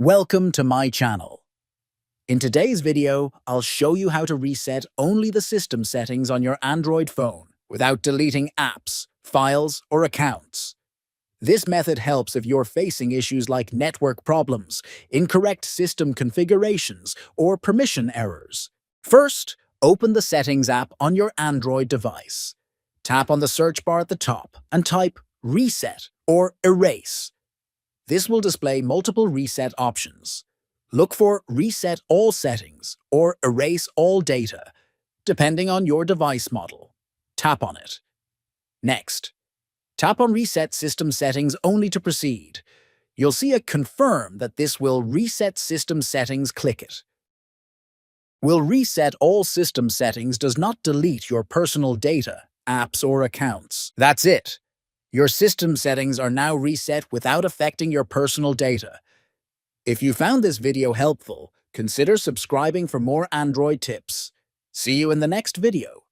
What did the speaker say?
Welcome to my channel. In today's video, I'll show you how to reset only the system settings on your Android phone without deleting apps, files, or accounts. This method helps if you're facing issues like network problems, incorrect system configurations, or permission errors. First, open the Settings app on your Android device. Tap on the search bar at the top and type Reset or Erase. This will display multiple reset options. Look for Reset All Settings or Erase All Data, depending on your device model. Tap on it. Next, tap on Reset System Settings only to proceed. You'll see a confirm that this will reset system settings. Click it. Will reset all system settings does not delete your personal data, apps, or accounts. That's it. Your system settings are now reset without affecting your personal data. If you found this video helpful, consider subscribing for more Android tips. See you in the next video.